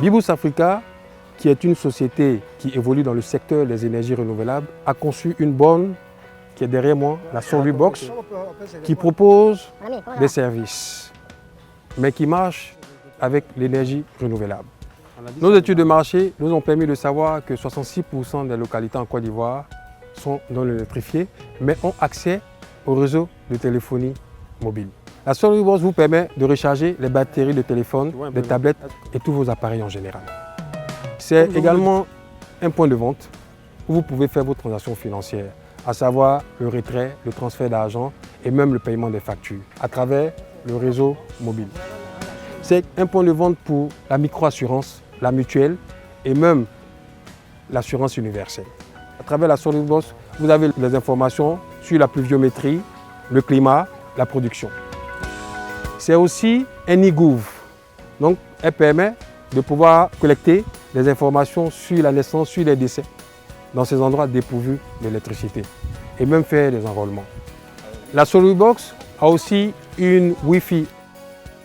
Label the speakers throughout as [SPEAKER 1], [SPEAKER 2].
[SPEAKER 1] Bibus Africa, qui est une société qui évolue dans le secteur des énergies renouvelables, a conçu une borne qui est derrière moi, la SolarWebox, qui propose des services, mais qui marche avec l'énergie renouvelable. Nos études de marché nous ont permis de savoir que 66% des localités en Côte d'Ivoire sont non électrifiées, mais ont accès au réseau de téléphonie mobile. La SolarWebox vous permet de recharger les batteries de téléphone, des tablettes et tous vos appareils en général. C'est également un point de vente où vous pouvez faire vos transactions financières, à savoir le retrait, le transfert d'argent et même le paiement des factures à travers le réseau mobile. C'est un point de vente pour la microassurance, la mutuelle et même l'assurance universelle. À travers la SolarWebox, vous avez les informations sur la pluviométrie, le climat, la production. C'est aussi un e-gouv, donc elle permet de pouvoir collecter des informations sur la naissance, sur les décès, dans ces endroits dépourvus d'électricité, et même faire des enrôlements. La SolarWebox a aussi une Wi-Fi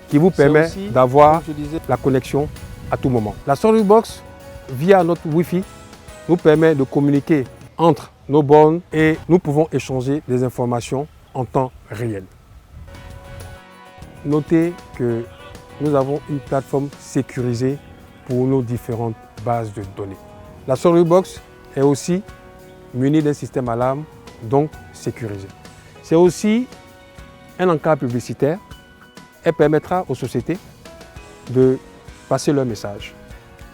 [SPEAKER 1] qui vous permet d'avoir la connexion à tout moment. La SolarWebox, via notre Wi-Fi, nous permet de communiquer entre nos bornes et nous pouvons échanger des informations en temps réel. Notez que nous avons une plateforme sécurisée pour nos différentes bases de données. La SolarWebox est aussi munie d'un système alarme, donc sécurisé. C'est aussi un encart publicitaire. Elle permettra aux sociétés de passer leur message.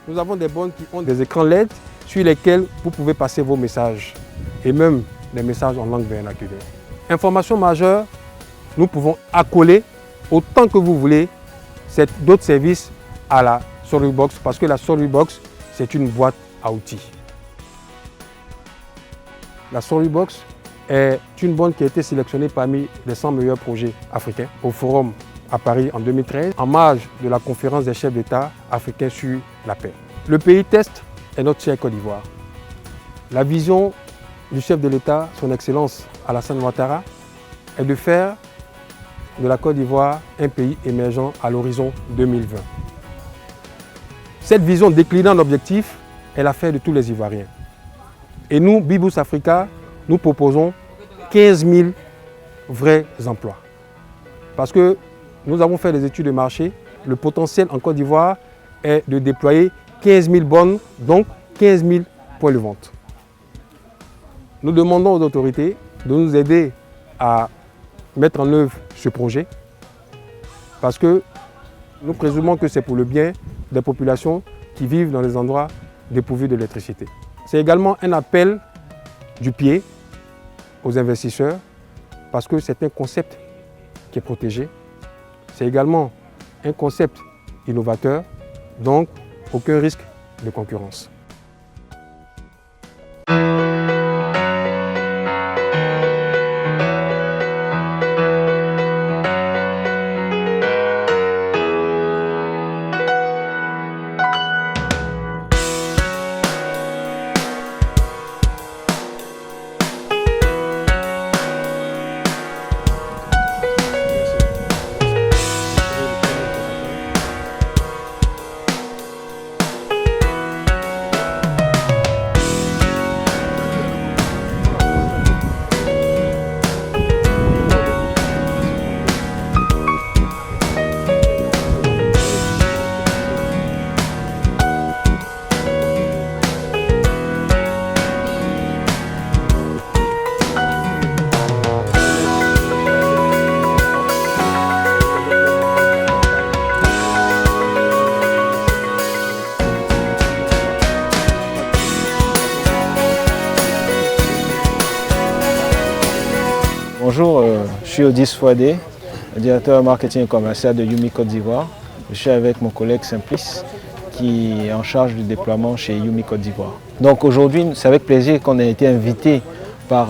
[SPEAKER 1] Nous avons des bornes qui ont des écrans LED sur lesquels vous pouvez passer vos messages et même des messages en langue vernaculaire. Information majeure, nous pouvons accoler autant que vous voulez d'autres services à la SolarWebox parce que la SolarWebox, c'est une boîte à outils. La SolarWebox est une borne qui a été sélectionnée parmi les 100 meilleurs projets africains au Forum à Paris en 2013, en marge de la conférence des chefs d'État africains sur la paix. Le pays test est notre chère Côte d'Ivoire. La vision du chef de l'État, son Excellence Alassane Ouattara, est de faire de la Côte d'Ivoire un pays émergent à l'horizon 2020. Cette vision déclinant l'objectif est l'affaire de tous les Ivoiriens. Et nous, Bibus Africa, nous proposons 15 000 vrais emplois. Parce que nous avons fait des études de marché. Le potentiel en Côte d'Ivoire est de déployer 15 000 bornes, donc 15 000 points de vente. Nous demandons aux autorités de nous aider à mettre en œuvre ce projet parce que nous présumons que c'est pour le bien des populations qui vivent dans les endroits dépourvus d'électricité. C'est également un appel du pied aux investisseurs parce que c'est un concept qui est protégé. C'est également un concept innovateur, donc aucun risque de concurrence.
[SPEAKER 2] Bonjour, je suis Odis Fouadé, directeur marketing et commercial de Yumi Côte d'Ivoire. Je suis avec mon collègue Simplice qui est en charge du déploiement chez Yumi Côte d'Ivoire. Donc aujourd'hui, c'est avec plaisir qu'on a été invité par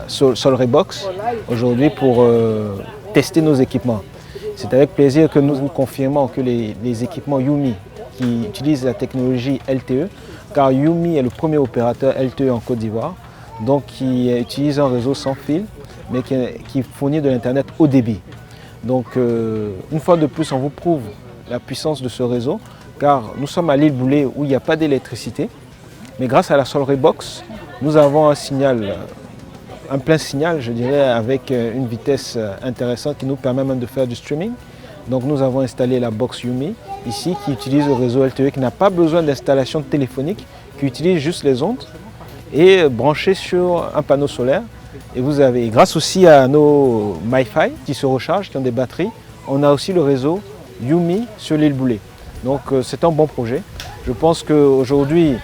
[SPEAKER 2] SolarWebox aujourd'hui pour tester nos équipements. C'est avec plaisir que nous vous confirmons que les équipements Yumi qui utilisent la technologie LTE, car Yumi est le premier opérateur LTE en Côte d'Ivoire, donc qui utilise un réseau sans fil, mais qui fournit de l'Internet haut débit. Donc une fois de plus, on vous prouve la puissance de ce réseau, car nous sommes à l'île Boulé où il n'y a pas d'électricité. Mais grâce à la Solerie Box, nous avons un signal, un plein signal, je dirais, avec une vitesse intéressante qui nous permet même de faire du streaming. Donc nous avons installé la box Yumi ici qui utilise le réseau LTE, qui n'a pas besoin d'installation téléphonique, qui utilise juste les ondes et branché sur un panneau solaire. Et vous avez, grâce aussi à nos MiFi qui se rechargent, qui ont des batteries, on a aussi le réseau Yumi sur l'île Boulé. Donc c'est un bon projet. Je pense qu'aujourd'hui,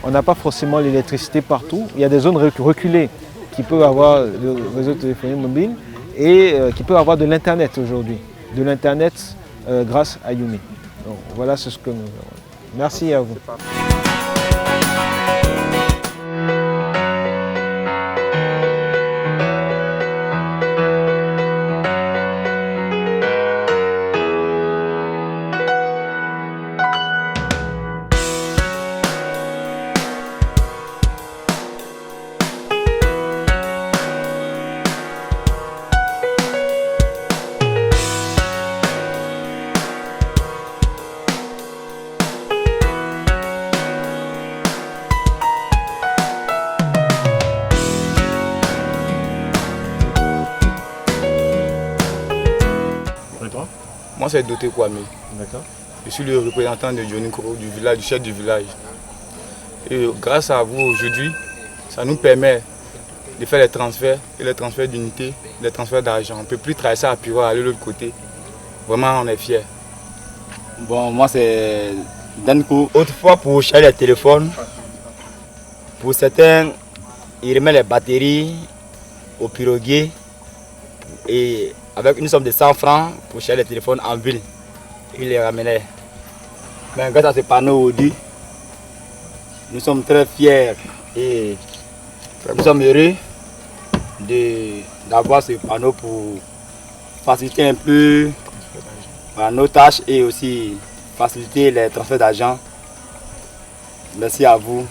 [SPEAKER 2] on n'a pas forcément l'électricité partout. Il y a des zones reculées qui peuvent avoir le réseau téléphonique mobile et qui peuvent avoir de l'Internet aujourd'hui. De l'Internet grâce à Yumi. Donc voilà ce que nous avons. Merci à vous.
[SPEAKER 3] Moi, c'est Doté Kwame.
[SPEAKER 2] D'accord.
[SPEAKER 3] Je suis le représentant de Johnny Koro, du village, du chef du village. Et grâce à vous aujourd'hui, ça nous permet de faire les transferts d'unités, les transferts d'argent. On ne peut plus traverser à Pura, aller de l'autre côté. Vraiment, on est fiers.
[SPEAKER 4] Bon, moi c'est Danko. Autrefois pour charger les téléphones, pour certains, ils remettent les batteries au piroguier et avec une somme de 100 francs pour charger les téléphones en ville. Ils les ramenaient. Mais grâce à ce panneau Audi, nous sommes très fiers et nous sommes heureux d'avoir ce panneau pour faciliter un peu nos tâches et aussi faciliter les transferts d'argent. Merci à vous.